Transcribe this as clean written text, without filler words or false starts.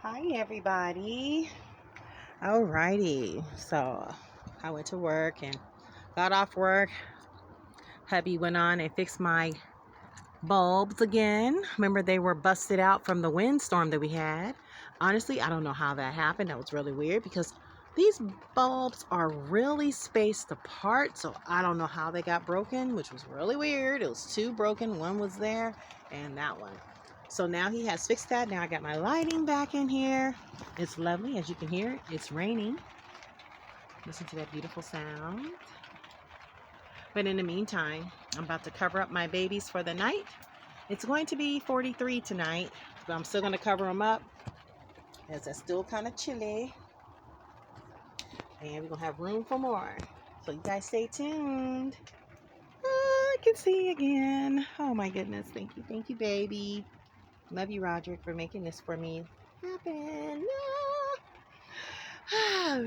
Hi everybody. Alrighty, so I went to work and got off work. Hubby went on and fixed my bulbs again. Remember, they were busted out from the windstorm that we had. Honestly, I don't know how that happened. That was really weird because these bulbs are really spaced apart, so I don't know how they got broken, which was really weird. It was two broken. One was there and that one. So now he has fixed that. Now I got my lighting back in here. It's lovely. As you can hear, it's raining. Listen to that beautiful sound. But in the meantime, I'm about to cover up my babies for the night. It's going to be 43 tonight, but I'm still going to cover them up as it's still kind of chilly. And we're going to have room for more. So you guys stay tuned. Oh, I can see you again. Oh my goodness. Thank you, baby. Love you, Rodrick, for making this for me happen. Ah.